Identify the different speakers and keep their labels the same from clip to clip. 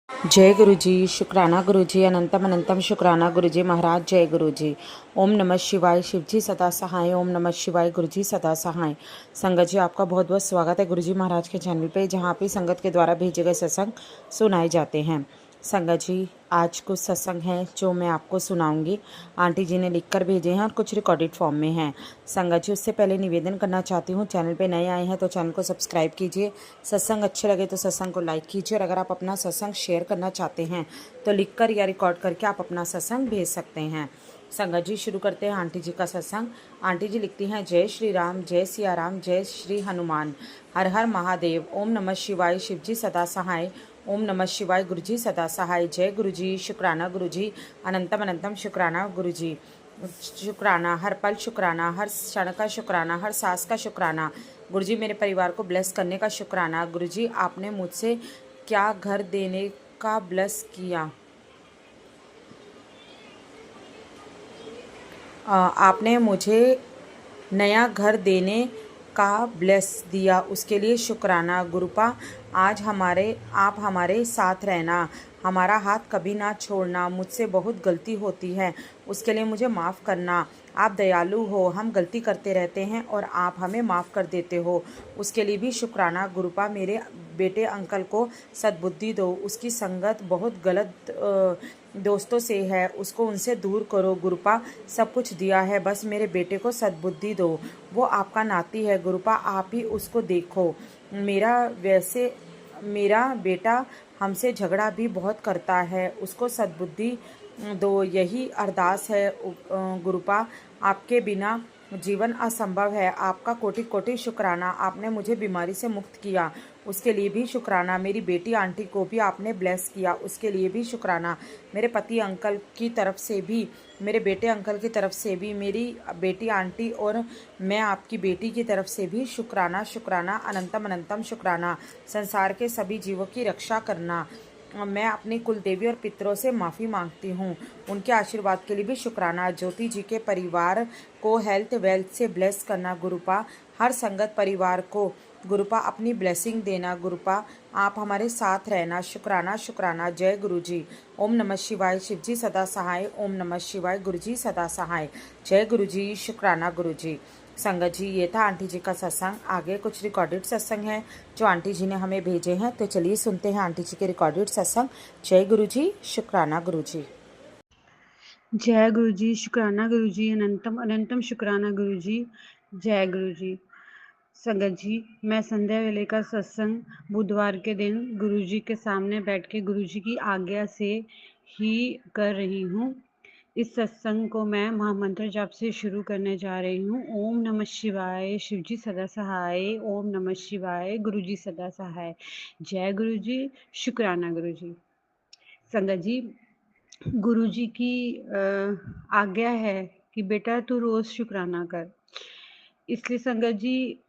Speaker 1: जय गुरु जी, शुक्राना गुरु जी, अनंतम अनंतम शुक्राना गुरु जी महाराज। जय गुरु जी। ओम नमः शिवाय। शिव जी सदा सहाय। ओम नमः शिवाय। गुरु जी सदा सहाय। संगत जी, आपका बहुत बहुत स्वागत है गुरु जी महाराज के चैनल पे, जहाँ पे संगत के द्वारा भेजे गए सत्संग सुनाए जाते हैं। संगत जी, आज कुछ सत्संग हैं जो मैं आपको सुनाऊंगी। आंटी जी ने लिखकर भेजे हैं और कुछ रिकॉर्डेड फॉर्म में हैं। संगत जी, उससे पहले निवेदन करना चाहती हूँ, चैनल पे नए आए हैं तो चैनल को सब्सक्राइब कीजिए। सत्संग अच्छे लगे तो सत्संग को लाइक कीजिए, और अगर आप अपना सत्संग शेयर करना चाहते हैं तो लिखकर या रिकॉर्ड करके आप अपना सत्संग भेज सकते हैं। संगत जी, शुरू करते हैं आंटी जी का सत्संग। आंटी जी लिखती हैं, जय श्री राम, जय सिया राम, जय श्री हनुमान, हर हर महादेव। ओम नमः शिवाय। शिव जी सदा सहाय। ओम नमः शिवाय। गुरु जी सदा सहाय। जय गुरु जी। शुक्राना गुरु जी, अनंतम अनंतम शुक्राना गुरु जी। शुक्राना, हर पल शुक्राना, हर क्षण का शुक्राना, हर सांस का शुक्राना। गुरु जी, मेरे परिवार को ब्लेस करने का शुक्राना। गुरु जी, आपने मुझसे क्या घर देने का ब्लेस किया, आपने मुझे नया घर देने का ब्लेस दिया, उसके लिए शुक्राना। गुरुपा, आज आप हमारे साथ रहना, हमारा हाथ कभी ना छोड़ना। मुझसे बहुत गलती होती है, उसके लिए मुझे माफ़ करना। आप दयालु हो, हम गलती करते रहते हैं और आप हमें माफ़ कर देते हो, उसके लिए भी शुक्राना। गुरुपा, मेरे बेटे अंकल को सद्बुद्धि दो, उसकी संगत बहुत गलत दोस्तों से है, उसको उनसे दूर करो। गुरुपा, सब कुछ दिया है, बस मेरे बेटे को सद्बुद्धि दो, वो आपका नाती है। गुरुपा, आप ही उसको देखो। मेरा बेटा हमसे झगड़ा भी बहुत करता है, उसको सद्बुद्धि दो, यही अरदास है। गुरुपा, आपके बिना जीवन असंभव है, आपका कोटि कोटि शुक्राना। आपने मुझे बीमारी से मुक्त किया, उसके लिए भी शुक्राना। मेरी बेटी आंटी को भी आपने ब्लेस किया, उसके लिए भी शुक्राना। मेरे पति अंकल की तरफ से भी, मेरे बेटे अंकल की तरफ से भी, मेरी बेटी आंटी और मैं आपकी बेटी की तरफ से भी शुक्राना शुक्राना, अनंतम अनंतम शुक्राना। संसार के सभी जीवों की रक्षा करना। मैं अपनी कुल देवी और पितरों से माफ़ी मांगती हूँ, उनके आशीर्वाद के लिए भी शुक्राना। ज्योति जी के परिवार को हेल्थ वेल्थ से ब्लेस करना। गुरुपा, हर संगत परिवार को गुरुपा अपनी ब्लेसिंग देना। गुरुपा, आप हमारे साथ रहना। शुक्राना शुक्राना। जय गुरु जी। ओम नमः शिवाय। शिव जी सदा सहाय। ओम नमः शिवाय। गुरु जी सदा सहाय। जय गुरु जी। शुक्राना गुरु जी। संगत जी, ये था आंटी जी का सत्संग। आगे कुछ रिकॉर्डेड सत्संग हैं जो आंटी जी ने हमें भेजे हैं, तो चलिए सुनते हैं आंटी जी के रिकॉर्डेड सत्संग। जय गुरु जी। शुक्राना गुरु जी।
Speaker 2: जय गुरु जी। शुक्राना गुरु जी, अनंतम अनंतम शुक्राना गुरु जी। जय गुरु जी। संगत जी, मैं संध्या वेले का सत्संग बुधवार के दिन गुरु जी के सामने बैठ के गुरु जी की आज्ञा से ही कर रही हूँ। इस सत्संग को मैं महामंत्र जाप से शुरू करने जा रही हूँ। ओम नमः शिवाय। शिव जी सदा सहाय। ओम नमः शिवाय। गुरु जी सदा सहाय। जय गुरु जी। शुक्राना गुरु जी। संगत जी, गुरुजी की आज्ञा है कि बेटा तू रोज़ शुक्राना कर। इसलिए संगत जी,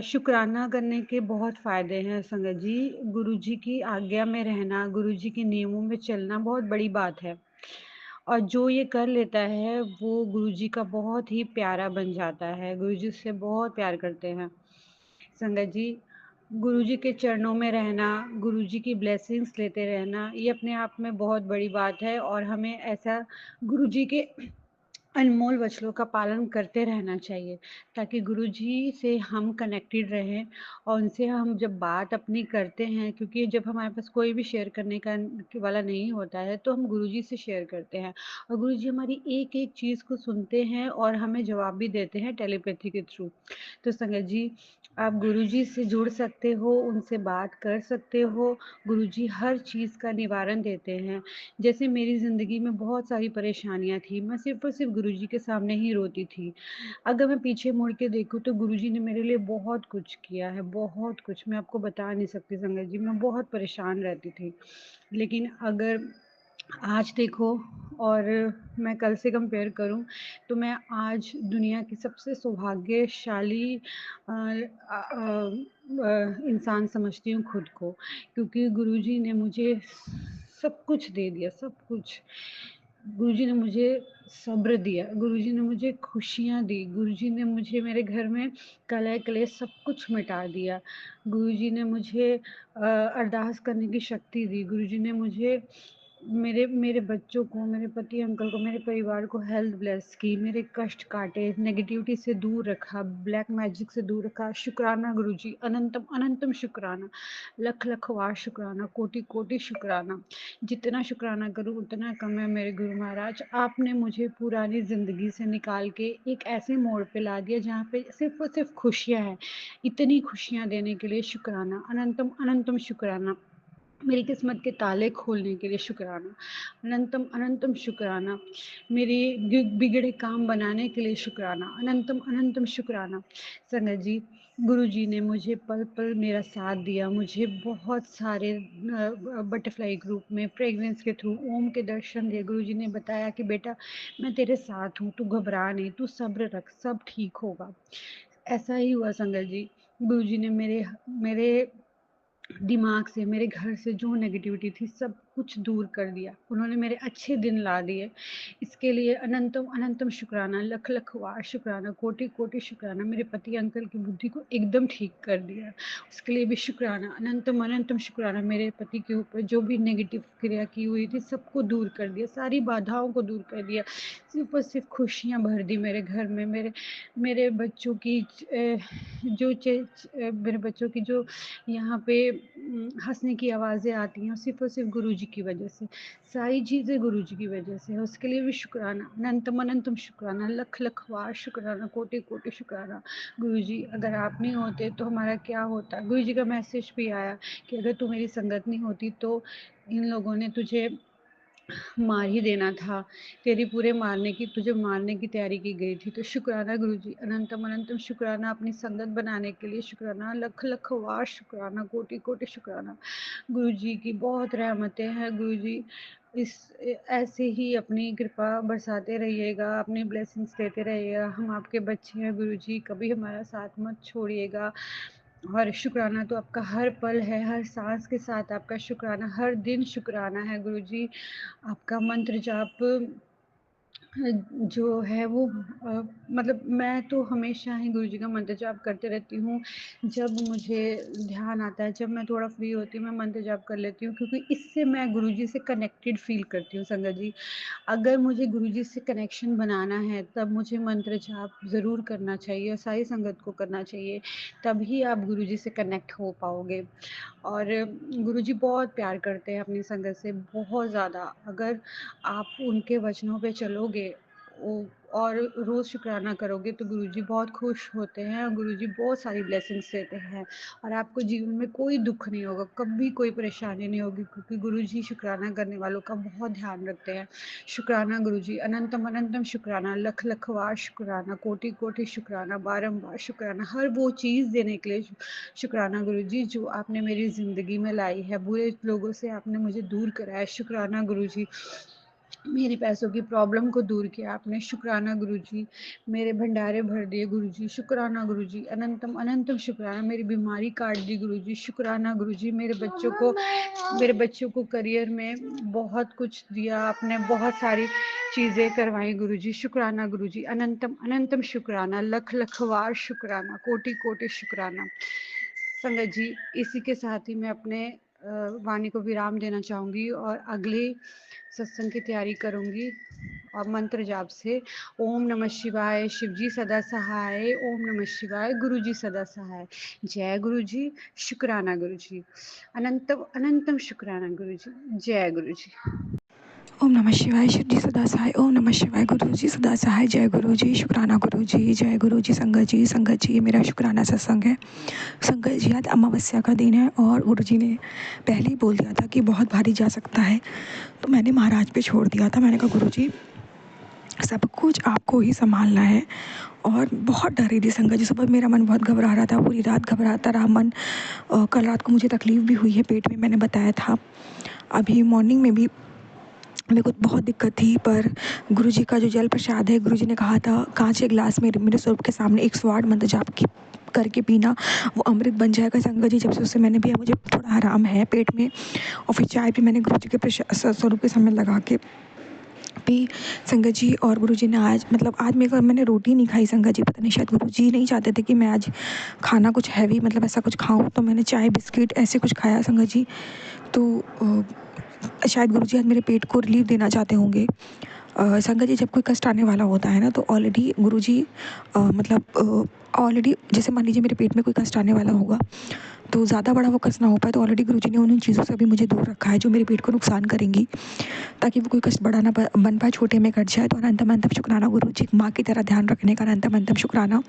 Speaker 2: शुक्राना करने के बहुत फ़ायदे हैं संगत जी। गुरुजी की आज्ञा में रहना, गुरुजी के नियमों में चलना बहुत बड़ी बात है, और जो ये कर लेता है वो गुरुजी का बहुत ही प्यारा बन जाता है, गुरुजी उससे बहुत प्यार करते हैं। संगत जी, गुरुजी के चरणों में रहना, गुरुजी की ब्लेसिंग्स लेते रहना, ये अपने आप में बहुत बड़ी बात है, और हमें ऐसा गुरुजी के अनमोल वचनों का पालन करते रहना चाहिए, ताकि गुरुजी से हम कनेक्टेड रहें, और उनसे हम जब बात अपनी करते हैं, क्योंकि जब हमारे पास कोई भी शेयर करने का वाला नहीं होता है तो हम गुरुजी से शेयर करते हैं, और गुरुजी हमारी एक एक चीज़ को सुनते हैं और हमें जवाब भी देते हैं टेलीपैथी के थ्रू। तो संगत जी, आप गुरुजी से जुड़ सकते हो, उनसे बात कर सकते हो। गुरुजी हर चीज़ का निवारण देते हैं। जैसे मेरी ज़िंदगी में बहुत सारी परेशानियाँ थी, मैं सिर्फ़ और सिर्फ़ गुरुजी के सामने ही रोती थी। अगर मैं पीछे मुड़ के देखूँ तो गुरुजी ने मेरे लिए बहुत कुछ किया है, बहुत कुछ, मैं आपको बता नहीं सकती संगत जी, मैं बहुत परेशान रहती थी। लेकिन अगर आज देखो, और मैं कल से कंपेयर करूँ, तो मैं आज दुनिया की सबसे सौभाग्यशाली इंसान समझती हूँ खुद को, क्योंकि गुरुजी ने मुझे सब कुछ दे दिया, सब कुछ। गुरुजी ने मुझे सब्र दिया, गुरुजी ने मुझे खुशियाँ दी, गुरुजी ने मुझे मेरे घर में कलह क्लेश सब कुछ मिटा दिया। गुरुजी ने मुझे अरदास करने की शक्ति दी। गुरुजी ने मुझे मेरे मेरे बच्चों को, मेरे पति अंकल को, मेरे परिवार को हेल्थ ब्लेस की, मेरे कष्ट काटे, नेगेटिविटी से दूर रखा, ब्लैक मैजिक से दूर रखा। शुक्राना गुरुजी, अनंतम अनंतम शुक्राना, लख लख वार शुक्राना, कोटि कोटि शुक्राना। जितना शुक्राना करूँ उतना कम है मेरे गुरु महाराज। आपने मुझे पुरानी ज़िंदगी से निकाल के एक ऐसे मोड़ पे ला दिया जहाँ पे सिर्फ और सिर्फ खुशियाँ हैं। इतनी खुशियाँ देने के लिए शुक्राना, अनंतम अनंतम शुक्राना। मेरी किस्मत के ताले खोलने के लिए शुक्राना, अनंतम अनंतम शुक्राना। मेरे बिगड़े काम बनाने के लिए शुक्राना, अनंतम अनंतम शुक्राना। संगत जी, गुरु जी ने मुझे पल पल मेरा साथ दिया। मुझे बहुत सारे बटरफ्लाई ग्रुप में फ्रेगरेंस के थ्रू ओम के दर्शन दिए। गुरु जी ने बताया कि बेटा मैं तेरे साथ हूँ, तू घबरा नहीं, तू सब्र रख, सब ठीक होगा। ऐसा ही हुआ संगत जी। गुरु जी ने मेरे मेरे दिमाग से, मेरे घर से जो नेगेटिविटी थी सब कुछ दूर कर दिया। उन्होंने मेरे अच्छे दिन ला दिए। इसके लिए अनंतम अनंतम शुक्राना, लख लख वार शुक्राना, कोटि कोटि शुक्राना। मेरे पति अंकल की बुद्धि को एकदम ठीक कर दिया, उसके लिए भी शुक्राना, अनंतम अनंतम शुक्राना। मेरे पति के ऊपर जो भी नेगेटिव क्रिया की हुई थी सबको दूर कर दिया, सारी बाधाओं को दूर कर दिया। सिर्फ और सिर्फ खुशियाँ भर दी मेरे घर में। मेरे बच्चों की मेरे बच्चों की जो यहाँ पे हँसने की आवाज़ें आती हैं, सिर्फ़ और सिर्फ़ गुरुजी की वजह से। सारी चीज़ें गुरुजी की वजह से है, उसके लिए भी शुक्राना, अनंतम अनंतम शुक्राना, लख लख वार शुक्राना, कोटि कोटि शुक्राना। गुरुजी अगर आप नहीं होते तो हमारा क्या होता? गुरुजी का मैसेज भी आया कि अगर तू मेरी संगत नहीं होती तो इन लोगों ने तुझे मार ही देना था, तुझे मारने की तैयारी की गई थी। तो शुक्राना गुरुजी, अनंतम अनंतम शुक्राना। अपनी संगत बनाने के लिए शुक्राना, लख लख वार शुक्राना, कोटि कोटि शुक्राना। गुरुजी की बहुत रहमतें हैं। गुरुजी इस ऐसे ही अपनी कृपा बरसाते रहिएगा, अपनी ब्लेसिंग्स देते रहिएगा। हम आपके बच्चे हैं गुरुजी, कभी हमारा साथ मत छोड़िएगा। और शुक्राना तो आपका हर पल है, हर सांस के साथ आपका शुक्राना, हर दिन शुक्राना है गुरुजी। आपका मंत्र जाप जो है वो मतलब मैं तो हमेशा ही गुरुजी का मंत्र जाप करते रहती हूँ। जब मुझे ध्यान आता है, जब मैं थोड़ा फ्री होती हूँ, मैं मंत्र जाप कर लेती हूँ, क्योंकि इससे मैं गुरुजी से कनेक्टेड फ़ील करती हूँ संगत जी। अगर मुझे गुरुजी से कनेक्शन बनाना है तब मुझे मंत्र जाप ज़रूर करना चाहिए और सारी संगत को करना चाहिए, तभी आप गुरुजी से कनेक्ट हो पाओगे। और गुरुजी बहुत प्यार करते हैं अपनी संगत से, बहुत ज़्यादा। अगर आप उनके वचनों पे चलोगे और रोज़ शुक्राना करोगे तो गुरुजी बहुत खुश होते हैं और गुरुजी बहुत सारी ब्लेसिंग्स देते हैं और आपको जीवन में कोई दुख नहीं होगा, कभी कोई परेशानी नहीं होगी, क्योंकि गुरुजी शुक्राना करने वालों का बहुत ध्यान रखते हैं। शुक्राना गुरुजी, अनंतम अनंतम शुक्राना, लख लख वार शुक्राना, कोटि कोटि शुक्राना, बारंबार शुक्राना। हर वो चीज़ देने के लिए शुक्राना गुरुजी जो आपने मेरी ज़िंदगी में लाई है, बुरे लोगों से आपने मुझे दूर कराया। शुक्राना गुरुजी, मेरी पैसों की प्रॉब्लम को दूर किया आपने। शुक्राना गुरुजी, मेरे भंडारे भर दिए गुरुजी। शुक्राना गुरुजी, अनंतम अनंतम शुक्राना। मेरी बीमारी काट दी गुरुजी। शुक्राना गुरुजी, मेरे बच्चों को करियर में बहुत कुछ दिया आपने, बहुत सारी चीज़ें करवाई गुरुजी। शुक्राना गुरुजी, अनंतम अनंतम शुक्राना, लख लख वार शुक्राना, कोटि कोटि शुक्राना। संगत जी, इसी के साथ ही मैं अपने वाणी को विराम देना चाहूँगी और अगले सत्संग की तैयारी करूँगी और मंत्र जाप से। ओम नमः शिवाय, शिवजी सदा सहाय। ओम नमः शिवाय, गुरुजी सदा सहाय। जय गुरुजी, शुक्राना गुरुजी, अनंतम अनंतम शुक्राना गुरुजी। जय गुरुजी।
Speaker 3: ओम नमः शिवाय, शिव जी सदा सहाय। ओम नमः शिवाय, गुरु जी सदा सहाय। जय गुरु जी, शुक्राना गुरु जी। जय गुरु जी। संगत जी ये मेरा शुक्राना सत्संग है। संगत जी आज अमावस्या का दिन है और गुरु जी ने पहले ही बोल दिया था कि बहुत भारी जा सकता है, तो मैंने महाराज पे छोड़ दिया था। मैंने कहा गुरु जी सब कुछ आपको ही संभालना है। और बहुत डर रही थी संगत जी, सुबह मेरा मन बहुत घबरा रहा था, पूरी रात घबराता रहा मन। कल रात को मुझे तकलीफ़ भी हुई है पेट में, मैंने बताया था। अभी मॉर्निंग में भी मेरे को बहुत दिक्कत थी, पर गुरुजी का जो जल प्रसाद है, गुरुजी ने कहा था कांच के गिलास में मेरे स्वरूप के सामने 108 मंत्र जाप की करके पीना, वो अमृत बन जाएगा। संगत जी जब से उससे मैंने पिया मुझे थोड़ा आराम है पेट में। और फिर चाय भी मैंने गुरुजी के स्वरूप के सामने लगा के भी संगत जी और गुरुजी ने आज मतलब आज मेरे घर मैंने रोटी नहीं खाई संगत जी। पता नहीं शायद गुरुजी नहीं चाहते थे कि मैं आज खाना कुछ हैवी मतलब ऐसा कुछ खाऊं, तो मैंने चाय बिस्किट ऐसे कुछ खाया संगत जी। तो शायद गुरुजी आज मेरे पेट को रिलीफ देना चाहते होंगे। संगत जी, जब कोई कष्ट आने वाला होता है ना तो ऑलरेडी गुरुजी मतलब ऑलरेडी जैसे मान लीजिए मेरे पेट में कोई कष्ट आने वाला होगा तो ज़्यादा बड़ा वो कष्ट ना हो पाए, तो ऑलरेडी गुरुजी ने उन चीज़ों से भी मुझे दूर रखा है जो मेरे पेट को नुकसान करेंगी, ताकि वो कोई कष्ट बड़ा ना बन पाए, छोटे में कट जाए। तो अनंतम अनंतम शुक्राना गुरुजी, माँ की तरह ध्यान रखने का अनंतम अनंतम शुक्राना।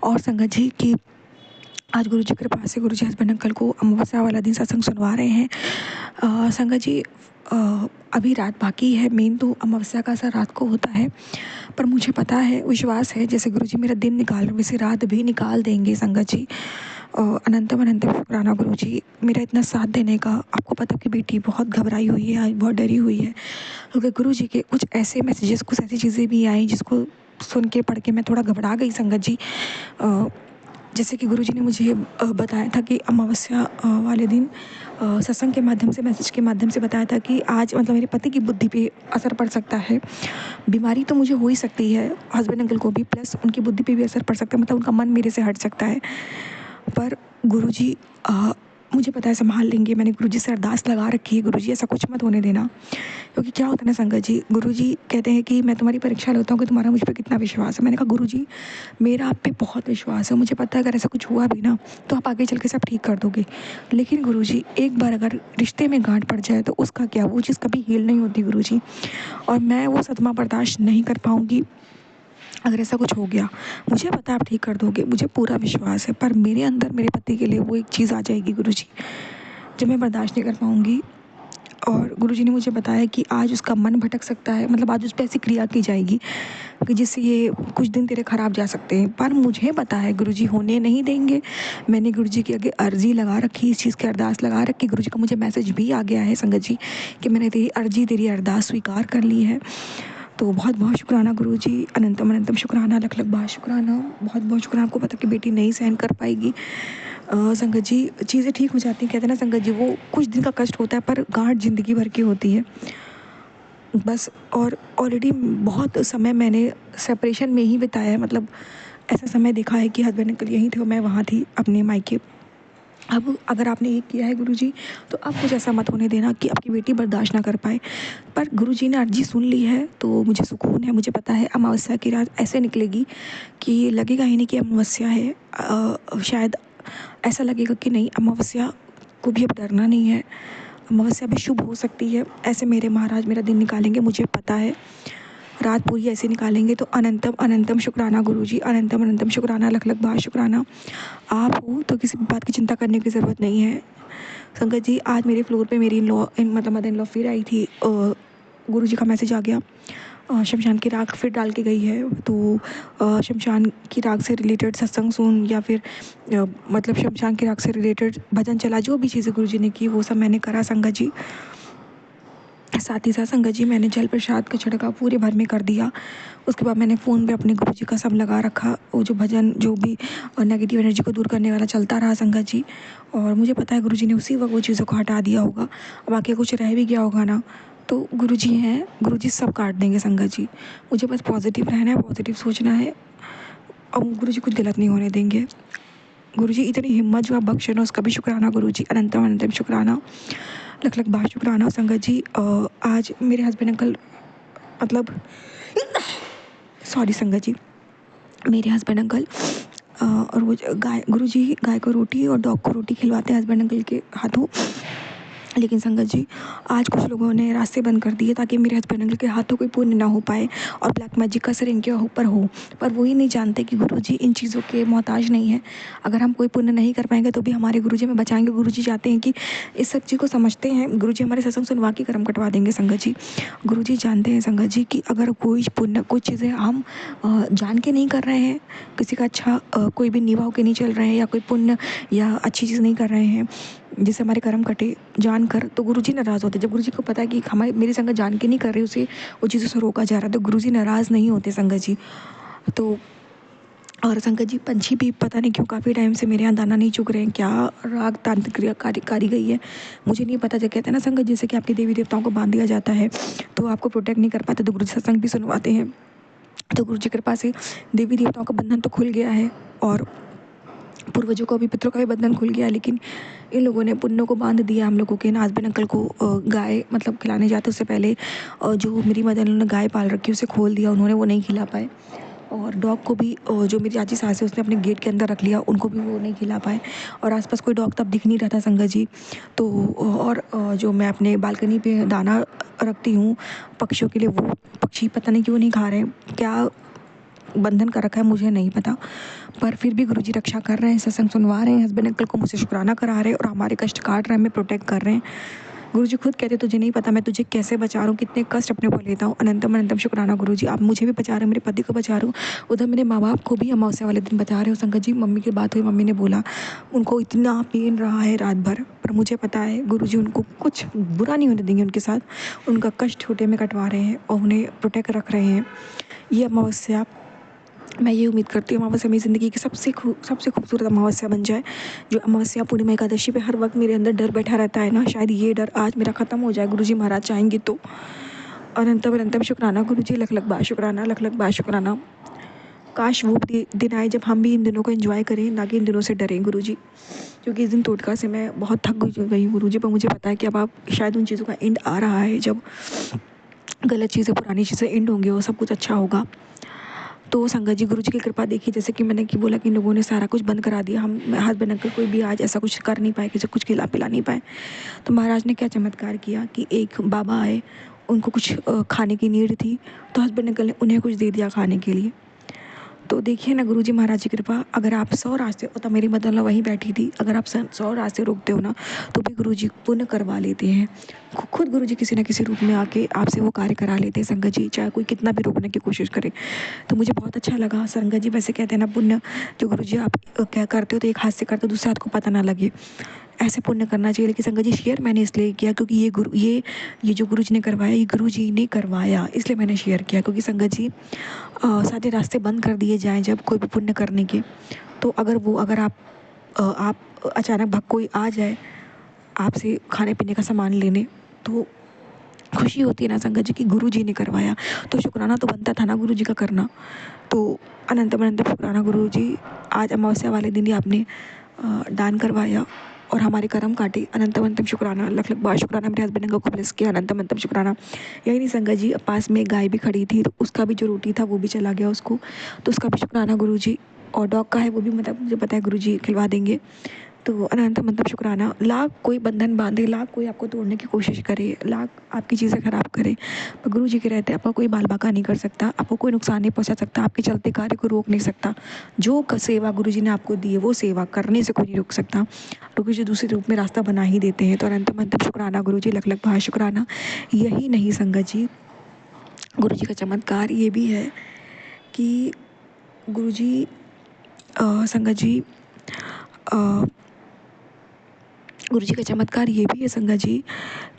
Speaker 3: और संगत जी की आज गुरुजी की कृपा से गुरुजी हस्बैंड अंकल को अमावस्या वाला दिन सत्संग सुनवा रहे हैं। संगत जी अभी रात बाकी है, मेन तो अमावस्या का असर रात को होता है, पर मुझे पता है, विश्वास है, जैसे गुरुजी मेरा दिन निकाल रहे वैसे रात भी निकाल देंगे संगत जी। अनंतम अनंतम शुक्राना गुरुजी मेरा इतना साथ देने का। आपको पता कि बेटी बहुत घबराई हुई है, आज बहुत डरी हुई है, क्योंकि गुरुजी के कुछ ऐसे मैसेजेस, कुछ ऐसी चीज़ें भी आई जिसको सुन के पढ़ के मैं थोड़ा घबरा गई संगत जी। जैसे कि गुरुजी ने मुझे बताया था कि अमावस्या वाले दिन सत्संग के माध्यम से, मैसेज के माध्यम से बताया था कि आज मतलब मेरे पति की बुद्धि पे असर पड़ सकता है। बीमारी तो मुझे हो ही सकती है, हस्बैंड अंकल को भी, प्लस उनकी बुद्धि पे भी असर पड़ सकता है, मतलब उनका मन मेरे से हट सकता है। पर गुरुजी मुझे पता है संभाल लेंगे। मैंने गुरुजी से अरदास लगा रखी है, गुरुजी ऐसा कुछ मत होने देना। क्योंकि क्या होता है ना संगत जी, गुरुजी कहते हैं कि मैं तुम्हारी परीक्षा लेता हूँ कि तुम्हारा मुझ पर कितना विश्वास है। मैंने कहा गुरुजी मेरा आप पे बहुत विश्वास है, मुझे पता है अगर ऐसा कुछ हुआ भी ना तो आप आगे चल के सब ठीक कर दोगे, लेकिन गुरुजी एक बार अगर रिश्ते में गांठ पड़ जाए तो उसका क्या, वो चीज़ कभी हील नहीं होती गुरुजी, और मैं वो सदमा बर्दाश्त नहीं कर पाऊँगी। अगर ऐसा कुछ हो गया, मुझे पता है आप ठीक कर दोगे, मुझे पूरा विश्वास है, पर मेरे अंदर मेरे पति के लिए वो एक चीज़ आ जाएगी गुरुजी जो मैं बर्दाश्त नहीं कर पाऊँगी। और गुरुजी ने मुझे बताया कि आज उसका मन भटक सकता है, मतलब आज उस पर ऐसी क्रिया की जाएगी कि जिससे ये कुछ दिन तेरे खराब जा सकते हैं, पर मुझे पता है गुरुजी होने नहीं देंगे। मैंने गुरुजी के आगे अर्जी लगा रखी, इस चीज़ की अरदास लगा रखी। गुरुजी का मुझे मैसेज भी आ गया है संगत जी कि मैंने तेरी अर्जी, तेरी अरदास स्वीकार कर ली है। तो बहुत बहुत शुक्राना गुरुजी, अनंतम अनंतम शुक्राना, लख लख बार शुक्राना, बहुत बहुत शुक्राना। आपको पता कि बेटी नहीं सहन कर पाएगी संगत जी, चीज़ें ठीक हो जाती हैं। कहते हैं ना संगत जी, वो कुछ दिन का कष्ट होता है पर गांठ ज़िंदगी भर की होती है बस। और ऑलरेडी बहुत समय मैंने सेपरेशन में ही बिताया है, मतलब ऐसा समय देखा है कि हस्बैंड अंकल यहीं थे और मैं वहाँ थी अपने मायके। अब अगर आपने ये किया है गुरुजी, तो अब कुछ ऐसा मत होने देना कि आपकी बेटी बर्दाश्त ना कर पाए। पर गुरुजी ने अर्जी सुन ली है तो मुझे सुकून है। मुझे पता है अमावस्या की रात ऐसे निकलेगी कि लगेगा ही नहीं कि अमावस्या है। शायद ऐसा लगेगा कि नहीं, अमावस्या को भी अब डरना नहीं है, अमावस्या भी शुभ हो सकती है। ऐसे मेरे महाराज मेरा दिन निकालेंगे, मुझे पता है रात पूरी ऐसे निकालेंगे। तो अनंतम अनंतम शुक्राना गुरुजी, अनंतम अनंतम शुक्राना, लख लख बार शुक्राना। आप हो तो किसी भी बात की चिंता करने की ज़रूरत नहीं है संगत जी। आज मेरे फ्लोर पे मेरी मतलब मदर इन लॉ फिर आई थी। गुरुजी का मैसेज आ गया, शमशान की राख फिर डाल के गई है। तो शमशान की राख से रिलेटेड सत्संग सुन, या फिर मतलब शमशान की राख से रिलेटेड भजन चला, जो भी चीज़ें गुरुजी ने की वो सब मैंने करा संगत जी। साथ ही साथ संगत जी मैंने जल प्रसाद का छिड़काव पूरे भर में कर दिया। उसके बाद मैंने फ़ोन पे अपने गुरुजी का सब लगा रखा, वो जो भजन जो भी नेगेटिव एनर्जी को दूर करने वाला चलता रहा संगत जी। और मुझे पता है गुरुजी ने उसी वक्त वो चीज़ों को हटा दिया होगा। अब आगे कुछ रह भी गया होगा ना तो गुरुजी हैं, गुरुजी सब काट देंगे संगत जी। मुझे बस पॉजिटिव रहना है, पॉजिटिव सोचना है, और गुरुजी कुछ गलत नहीं होने देंगे। गुरुजी इतनी हिम्मत जो आप बख्शे ना उसका भी शुक्राना गुरुजी, अनंतम अनंतम शुक्राना, लख लख बार शुक्राना संगत जी। आज मेरे हस्बैंड अंकल मतलब सॉरी संगत जी, मेरे हस्बैंड अंकल और वो गाय, गुरुजी गाय को रोटी और डॉग को रोटी खिलवाते हैं हस्बैंड अंकल के हाथों। लेकिन संगत जी आज कुछ लोगों ने रास्ते बंद कर दिए ताकि मेरे हस्बैंड अंकल के हाथों कोई पुण्य ना हो पाए और ब्लैक मैजिक का असर इनके ऊपर हो। पर वो ही नहीं जानते कि गुरुजी इन चीज़ों के मोहताज नहीं है। अगर हम कोई पुण्य नहीं कर पाएंगे तो भी हमारे गुरुजी हमें बचाएंगे। गुरुजी चाहते हैं कि इस सब चीज़ को समझते हैं, गुरुजी हमारे सत्संग सुनवा के कर्म कटवा देंगे संगत जी। गुरुजी जानते हैं संगत जी कि अगर कोई पुण्य, कोई चीज़ें हम जान के नहीं कर रहे हैं, किसी का अच्छा कोई भी निभा के नहीं चल रहे हैं, या कोई पुण्य या अच्छी चीज़ नहीं कर रहे हैं जिससे हमारे कर्म कटे जान कर, तो गुरुजी नाराज़ होते। जब गुरुजी को पता है कि हमारी मेरी संगत जान के नहीं कर रही, उसे वो चीज़ों से रोका जा रहा है, तो गुरुजी नाराज़ नहीं होते संगत जी। तो और संगत जी पंछी भी पता नहीं क्यों काफ़ी टाइम से मेरे यहाँ दाना नहीं चुग रहे हैं, क्या राग तांत्रिक क्रिया कारी गई है मुझे नहीं पता। जो कहते हैं ना संगत, जैसे कि आपके देवी देवताओं को बांध दिया जाता है तो आपको प्रोटेक्ट नहीं कर पाते, तो गुरु जी सत्संग भी सुनवाते हैं। तो गुरु जी की कृपा से देवी देवताओं का बंधन तो खुल गया है और पूर्वजों का भी, पितरों का भी बंधन खुल गया, लेकिन इन लोगों ने पुण्यों को बांध दिया हम लोगों के। नाजबिन अंकल को गाय मतलब खिलाने जाते उससे पहले जो मेरी मदर ने गाय पाल रखी उसे खोल दिया उन्होंने, वो नहीं खिला पाए। और डॉग को भी जो मेरी चाची सास है उसने अपने गेट के अंदर रख लिया, उनको भी वो नहीं खिला पाए। और आसपास कोई डॉग तब दिख नहीं रहा था संगत जी। तो और जो मैं अपने बालकनी पे दाना रखती हूँ पक्षियों के लिए, वो पक्षी पता नहीं क्यों नहीं खा रहे हैं, क्या बंधन कर रखा है मुझे नहीं पता। पर फिर भी गुरुजी रक्षा कर रहे हैं, सत्संग सुनवा रहे हैं, हस्बैंड अंकल को मुझसे शुक्राना करा रहे हैं और हमारे कष्ट काट रहे हैं, हमें प्रोटेक्ट कर रहे हैं। गुरुजी खुद कहते तुझे नहीं पता मैं तुझे कैसे बचा रहा हूँ, कितने कष्ट अपने को लेता हूँ। अनंतम अनंतम शुक्राना गुरुजी, आप मुझे भी बचा रहे हो, मेरे पति को बचा रहे हो, उधर मेरे माँ बाप को भी अमावस्या वाले दिन बचा रहे हो। संगत जी मम्मी की बात हुई, मम्मी ने बोला उनको इतना पेन रहा है रात भर, पर मुझे पता है गुरुजी उनको कुछ बुरा नहीं होने देंगे उनके साथ, उनका कष्ट छोटे में कटवा रहे हैं और उन्हें प्रोटेक्ट रख रहे हैं। ये अमावस्या मैं ये उम्मीद करती हूँ अमावस्या मेरी ज़िंदगी की सबसे खूबसूरत अमावस्या बन जाए। जो अमावस्या पूर्णिमा एकादशी पे हर वक्त मेरे अंदर डर बैठा रहता है ना, शायद ये डर आज मेरा ख़त्म हो जाए गुरुजी महाराज चाहेंगे तो। अनंतम अनंतम शुक्राना गुरुजी, लख लख बार शुक्राना, लख लख बार शुक्राना। काश वो दिन आए जब हम भी इन दिनों को एंजॉय करें, ना कि इन दिनों से डरें गुरुजी। क्योंकि इस दिन टोटका से मैं बहुत थक गई हूँ गुरुजी, पर मुझे पता है कि अब आप शायद उन चीज़ों का एंड आ रहा है, जब गलत चीज़ें पुरानी चीज़ें एंड होंगी और सब कुछ अच्छा होगा। तो संगत जी गुरुजी की कृपा देखिए, जैसे कि मैंने बोला कि इन लोगों ने सारा कुछ बंद करा दिया, हम हस्बैंड अंकल कोई भी आज ऐसा कुछ कर नहीं पाए, किसी कुछ खिला पिला नहीं पाए। तो महाराज ने क्या चमत्कार किया कि एक बाबा आए, उनको कुछ खाने की नीड थी, तो हस्बैंड अंकल ने उन्हें कुछ दे दिया खाने के लिए। तो देखिए ना गुरुजी महाराज की कृपा, अगर आप 100 रास्ते, तो मेरी मदर वहीं बैठी थी, अगर आप 100 रास्ते रोकते हो ना तो भी गुरुजी पुण्य करवा लेते हैं। खुद गुरुजी किसी न किसी रूप में आके आपसे वो कार्य करा लेते हैं संगत जी, चाहे कोई कितना भी रोकने की कोशिश करे। तो मुझे बहुत अच्छा लगा संगत जी। वैसे कहते हैं ना पुण्य जो गुरुजी आप क्या करते हो तो एक हाथ से करते हो दूसरे हाथ को पता ना लगे, ऐसे पुण्य करना चाहिए। लेकिन संगत जी शेयर मैंने इसलिए किया क्योंकि ये जो गुरुजी ने करवाया, ये गुरुजी ने करवाया इसलिए मैंने शेयर किया। क्योंकि संगत जी सारे रास्ते बंद कर दिए जाएं जब कोई भी पुण्य करने के, तो अगर आप अचानक भग कोई आ जाए आपसे खाने पीने का सामान लेने, तो खुशी होती है ना संगत जी कि गुरुजी ने करवाया, तो शुक्राना तो बनता था ना गुरुजी का करना। तो अनंतम अनंतम शुक्राना गुरुजी, आज अमावस्या वाले दिन ही आपने दान करवाया और हमारे कर्म काटे। अनंतम अनंतम शुक्राना, लख लख बार शुक्राना, मेरे हस्बैंड को ब्लेस किया, अनंतम अनंतम शुक्राना। यही नहीं संगत जी, पास में गाय भी खड़ी थी, तो उसका भी जो रोटी था वो भी चला गया उसको, तो उसका भी शुक्राना गुरुजी। और डॉग का है वो भी मतलब मुझे पता है गुरुजी खिलवा देंगे। तो अनंतम अनंतम शुक्राना। लाख कोई बंधन बांधे, लाख कोई आपको तोड़ने की कोशिश करे, लाख आपकी चीज़ें खराब करे, पर गुरुजी के रहते आपका कोई बाल बाका नहीं कर सकता, आपको कोई नुकसान नहीं पहुंचा सकता, आपके चलते कार्य को रोक नहीं सकता। जो सेवा गुरुजी ने आपको दी है वो सेवा करने से कोई नहीं रोक सकता। गुरुजी दूसरे रूप में रास्ता बना ही देते हैं। तो अनंतम अनंतम शुक्राना गुरुजी, लख लख बार शुक्राना। यही नहीं संगत जी, गुरुजी का चमत्कार ये भी है कि गुरुजी संगत जी गुरुजी का चमत्कार ये भी है संगत जी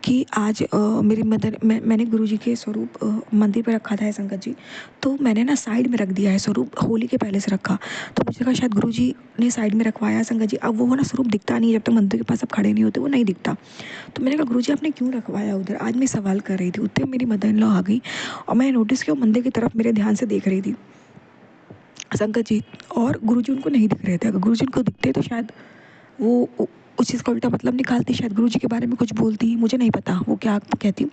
Speaker 3: कि आज मेरी मदर मैंने गुरुजी के स्वरूप मंदिर पे रखा था संगत जी, तो मैंने ना साइड में रख दिया है स्वरूप, होली के पहले से रखा, तो मुझे लगा शायद गुरुजी ने साइड में रखवाया संगत जी। अब वो ना स्वरूप दिखता नहीं है, जब तक मंदिर के पास अब खड़े नहीं होते वो नहीं दिखता। तो मैंने कहा गुरुजी आपने क्यों रखवाया उधर, आज मैं सवाल कर रही थी, उतने मेरी मदर इन लॉ आ गई और मैंने नोटिस किया मंदिर की तरफ मेरे ध्यान से देख रही थी संगत जी, और गुरुजी उनको नहीं दिख रहे थे। अगर गुरुजी उनको दिखते तो शायद वो उस चीज़ का उल्टा मतलब निकालती, शायद गुरुजी के बारे में कुछ बोलती, मुझे नहीं पता वो क्या कहती।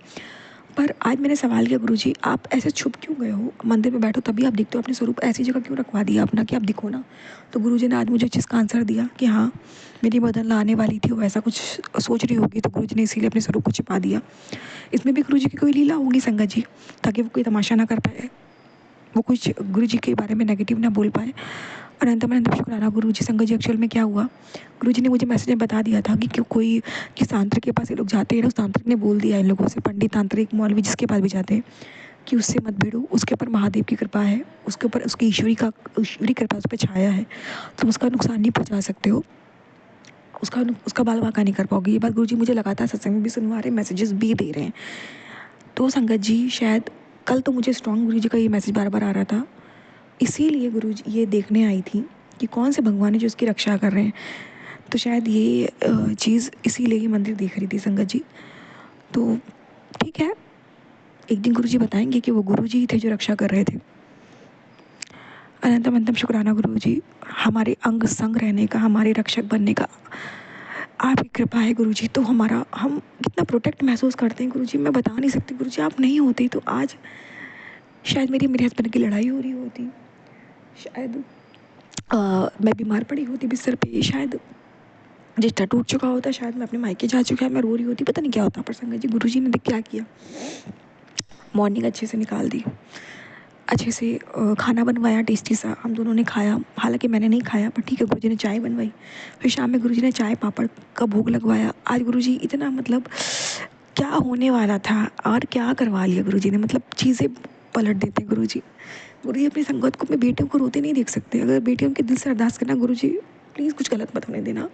Speaker 3: पर आज मैंने सवाल किया गुरुजी आप ऐसे छुप क्यों गए हो, मंदिर में बैठो तभी आप दिखते हो, अपने स्वरूप ऐसी जगह क्यों रखवा दिया अपना कि आप दिखो ना। तो गुरुजी ने आज मुझे इस चीज़ का आंसर दिया कि हाँ मेरी मदन आने वाली थी, वो ऐसा कुछ सोच रही होगी, तो गुरुजी ने इसीलिए अपने स्वरूप को छिपा दिया। इसमें भी गुरुजी की कोई लीला होगी संगत जी, ताकि वो कोई तमाशा ना कर पाए, वो कुछ गुरुजी के बारे में नेगेटिव ना बोल पाए। अनंतम अनंतम शुक्राना गुरुजी। संगत जी एक्चुअल में क्या हुआ, गुरुजी ने मुझे मैसेज में बता दिया था कि कि तांत्रिक के पास ये लोग जाते हैं ना, उस तांत्रिक ने बोल दिया इन लोगों से, पंडित तांत्रिक मौलवी जिसके पास भी जाते हैं, कि उससे मत भिड़ो, उसके ऊपर महादेव की कृपा है, उसके ऊपर उसकी ईश्वरी कृपा उस पर छाया है, तुम उसका नुकसान नहीं पहुँचा सकते हो, उसका बाल बाका नहीं कर पाओगे। ये बात गुरुजी मुझे लगातार सत्संग में भी सुनवा रहे, मैसेजेस भी दे रहे हैं। तो संगत जी शायद कल तो मुझे स्ट्रॉन्ग गुरुजी का ये मैसेज बार बार आ रहा था, इसीलिए गुरुजी ये देखने आई थी कि कौन से भगवान है जो उसकी रक्षा कर रहे हैं। तो शायद ये चीज़ इसीलिए ये मंदिर देख रही थी संगत जी। तो ठीक है, एक दिन गुरुजी बताएंगे कि वो गुरुजी ही थे जो रक्षा कर रहे थे। अनंतम अनंतम शुक्राना गुरुजी, हमारे अंग संग रहने का, हमारे रक्षक बनने का आपकी कृपा है गुरुजी। तो हम कितना प्रोटेक्ट महसूस करते हैं गुरुजी, मैं बता नहीं सकती गुरुजी। आप नहीं होते तो आज शायद मेरे हस्बैंड की लड़ाई हो रही होती, शायद मैं बीमार पड़ी होती बिस्तर पे, शायद रिश्ता टूट चुका होता, शायद मैं अपने मायके जा चुका है, मैं रो रही होती, पता नहीं क्या होता। पर संगत जी गुरुजी ने क्या किया, मॉर्निंग अच्छे से निकाल दी, अच्छे से खाना बनवाया टेस्टी सा, हम दोनों ने खाया। हालांकि मैंने नहीं खाया, पर ठीक है, गुरुजी ने चाय बनवाई। फिर शाम में गुरुजी ने चाय पापड़ का भोग लगवाया। आज गुरुजी इतना मतलब क्या होने वाला था और क्या करवा लिया गुरुजी ने, मतलब चीज़ें पलट देते गुरुजी। गुरुजी अपनी संगत को, अपने बेटियों को रोते नहीं देख सकते। अगर बेटियों के दिल से अरदास करना, गुरुजी प्लीज़ कुछ गलत मत होने देना।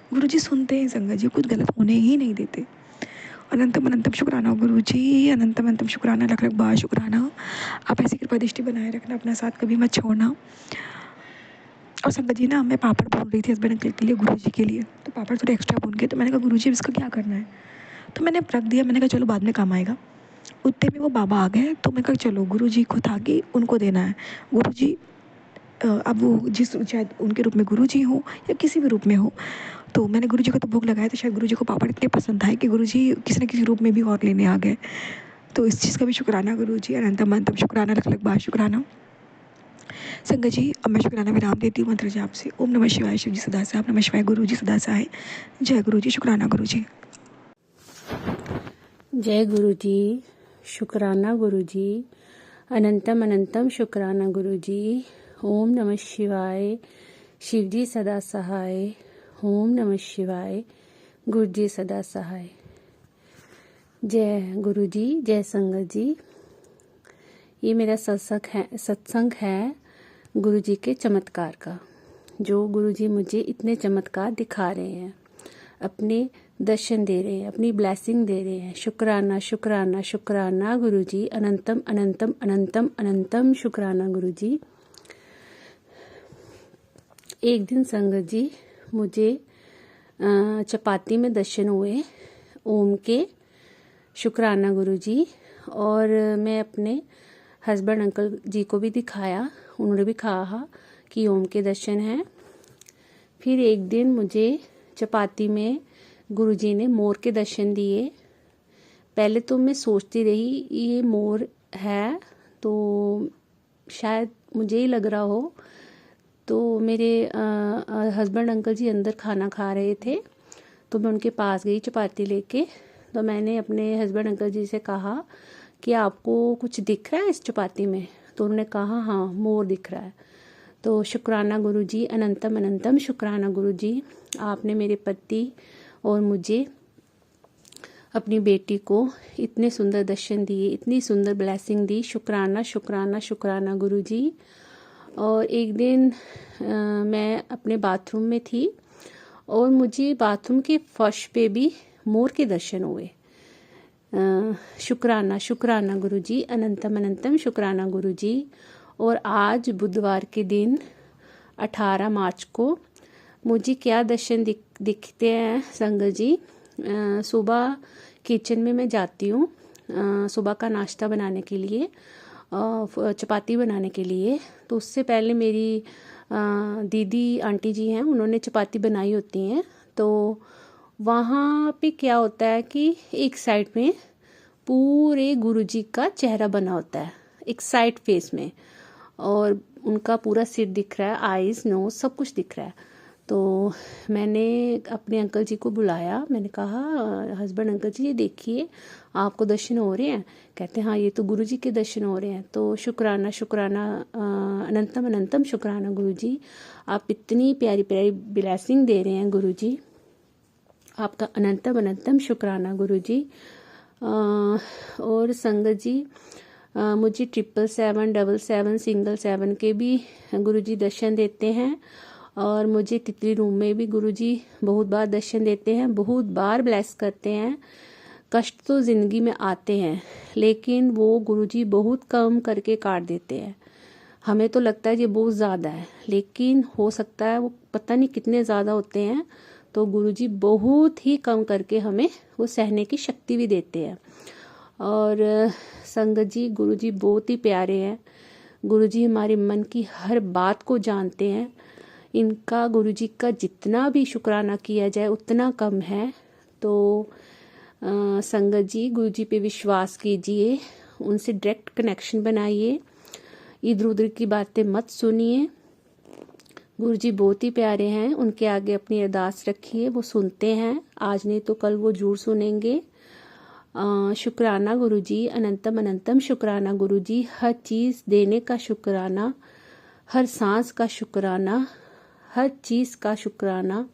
Speaker 3: गुरुजी सुनते हैं संगत जी, कुछ गलत होने ही नहीं देते। अनंतम अनंतम शुक्राना गुरुजी, अनंतम अनंतम शुक्राना, लख लख बार शुक्राना। आप ऐसी कृपा दृष्टि बनाए रखना, अपना साथ कभी मत छोड़ना। और संगत जी ना, मैं पापड़ भून रही थी हस्बैंड अंकल के लिए, गुरुजी के लिए, तो पापड़ थोड़े एक्स्ट्रा भून गए। तो मैंने कहा गुरुजी इसका क्या करना है, तो मैंने रख दिया। मैंने कहा चलो बाद में काम आएगा। उतने में वो बाबा आ गए, तो मैं कहा चलो गुरुजी को था कि उनको देना है। गुरुजी अब वो जिस शायद उनके रूप में गुरुजी हो या किसी भी रूप में हो, तो मैंने गुरुजी को तो भोग लगाया। तो शायद गुरुजी को पापड़ इतने पसंद आए कि गुरुजी किसी न किसी रूप में भी और लेने आ गए। तो इस चीज़ का भी शुक्राना गुरुजी, अनंतम अनंतम शुक्राना, लख लख बार शुक्राना। संगत जी, अब मैं शुक्राना विराम देती हूँ मंत्र जाप से। ओम नमः शिवाय, शिव जी सदा सहाय, नमः शिवाय, गुरु जी सदा सहाय। जय गुरु जी, शुक्राना गुरु जी।
Speaker 4: जय गुरु जी, शुक्राना गुरु जी, अनंतम अनंतम शुक्राना गुरु जी। ओम नमः शिवाय, शिव जी सदा सहाय। ओम नमः शिवाय, गुरु जी सदा सहाय। जय गुरु जी, जय संगत जी। ये मेरा सत्संग है गुरु जी के चमत्कार का, जो गुरु जी मुझे इतने चमत्कार दिखा रहे हैं, अपने दर्शन दे रहे हैं, अपनी ब्लेसिंग दे रहे हैं। शुक्राना शुक्राना शुक्राना गुरु जी, अनंतम अनंतम अनंतम अनंतम शुक्राना गुरु जी। एक दिन संगत जी, मुझे चपाती में दर्शन हुए ओम के, शुक्राना गुरु जी। और मैं अपने हस्बैंड अंकल जी को भी दिखाया, उन्होंने भी कहा कि ओम के दर्शन हैं। फिर एक दिन मुझे चपाती में गुरुजी ने मोर के दर्शन दिए। पहले तो मैं सोचती रही ये मोर है, तो शायद मुझे ही लग रहा हो। तो मेरे हस्बैंड अंकल जी अंदर खाना खा रहे थे, तो मैं उनके पास गई चपाती लेके। तो मैंने अपने हस्बैंड अंकल जी से कहा कि आपको कुछ दिख रहा है इस चपाती में? तो उन्होंने कहा हाँ, मोर दिख रहा है। तो शुक्राना गुरु जी, अनंतम अनंतम शुक्राना गुरु जी। आपने मेरे पति और मुझे, अपनी बेटी को इतने सुंदर दर्शन दिए, इतनी सुंदर ब्लेसिंग दी। शुक्राना शुक्राना शुक्राना गुरु जी। और एक दिन मैं अपने बाथरूम में थी और मुझे बाथरूम के फर्श पे भी मोर के दर्शन हुए। शुक्राना शुक्राना गुरु जी, अनंतम अनंतम शुक्राना गुरु जी। और आज बुधवार के दिन 18 मार्च को मुझे क्या दर्शन दिखते हैं संगत जी। सुबह किचन में मैं जाती हूँ सुबह का नाश्ता बनाने के लिए, चपाती बनाने के लिए। तो उससे पहले मेरी दीदी आंटी जी हैं, उन्होंने चपाती बनाई होती हैं। तो वहाँ पे क्या होता है कि एक साइड में पूरे गुरुजी का चेहरा बना होता है, एक साइड फेस में, और उनका पूरा सिर दिख रहा है, आईज नोज सब कुछ दिख रहा है। तो मैंने अपने अंकल जी को बुलाया, मैंने कहा हस्बैंड अंकल जी ये देखिए आपको दर्शन हो रहे हैं? कहते हैं हाँ ये तो गुरुजी के दर्शन हो रहे हैं। तो शुक्राना शुक्राना अनंतम अनंतम शुक्राना गुरुजी, आप इतनी प्यारी प्यारी ब्लेसिंग दे रहे हैं गुरुजी, आपका अनंतम अनंतम शुक्राना गुरुजी। और संगत जी, मुझे 777, 777, सिंगल 7 के भी गुरुजी दर्शन देते हैं। और मुझे तितली रूम में भी गुरुजी बहुत बार दर्शन देते हैं, बहुत बार ब्लेस करते हैं। कष्ट तो ज़िंदगी में आते हैं, लेकिन वो गुरुजी बहुत कम करके काट देते हैं। हमें तो लगता है ये बहुत ज़्यादा है, लेकिन हो सकता है वो पता नहीं कितने ज़्यादा होते हैं। तो गुरुजी बहुत ही कम करके हमें वो सहने की शक्ति भी देते हैं। और संगत जी, गुरुजी बहुत ही प्यारे हैं। गुरुजी हमारे मन की हर बात को जानते हैं। इनका, गुरुजी का जितना भी शुक्राना किया जाए उतना कम है। तो संगत जी, गुरुजी पे विश्वास कीजिए, उनसे डायरेक्ट कनेक्शन बनाइए, इधर उधर की बातें मत सुनिए। गुरुजी बहुत ही प्यारे हैं, उनके आगे अपनी अरदास रखिए, वो सुनते हैं। आज नहीं तो कल वो जरूर सुनेंगे। शुक्राना गुरुजी, अनंतम अनंतम शुक्राना गुरुजी। हर चीज़ देने का शुक्राना, हर सांस का शुक्राना, हर चीज़ का शुक्राना,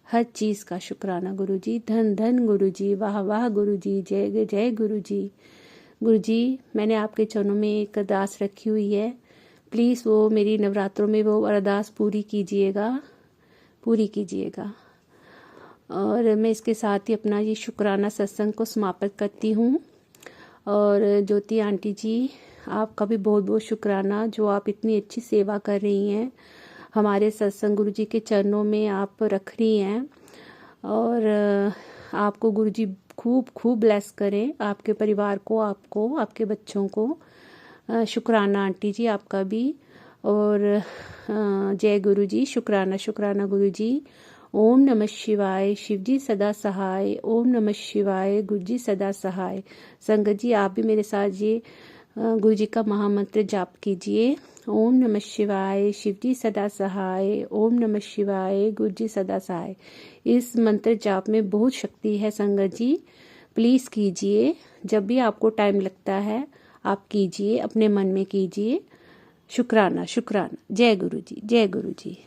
Speaker 4: हर चीज़ का शुक्राना गुरुजी। धन धन गुरुजी, वाह वाह गुरुजी, जय जय गुरुजी। गुरुजी, मैंने आपके चरणों में एक अरदास रखी हुई है, प्लीज़ वो मेरी नवरात्रों में वो अरदास पूरी कीजिएगा, पूरी कीजिएगा। और मैं इसके साथ ही अपना ये शुक्राना सत्संग को समाप्त करती हूँ। और ज्योति आंटी जी, आपका भी बहुत बहुत शुक्राना, जो आप इतनी अच्छी सेवा कर रही हैं, हमारे सत्संग गुरुजी के चरणों में आप रख रही हैं। और आपको गुरुजी खूब खूब ब्लेस करें, आपके परिवार को, आपको, आपके बच्चों को। शुक्राना आंटी जी आपका भी। और जय गुरुजी, शुक्राना शुक्राना गुरुजी। ओम नमः शिवाय, शिव जी सदा सहाय। ओम नमः शिवाय, गुरु जी सदा सहाय। संगत जी, आप भी मेरे साथ ये गुरु जी का महामंत्र जाप कीजिए। ओम नमः शिवाय, शिव जी सदा सहाय। ओम नमः शिवाय, गुरु जी सदा सहाय। इस मंत्र जाप में बहुत शक्ति है संगत जी, प्लीज़ कीजिए। जब भी आपको टाइम लगता है आप कीजिए, अपने मन में कीजिए। शुक्राना शुक्राना। जय गुरु जी, जय गुरु जी।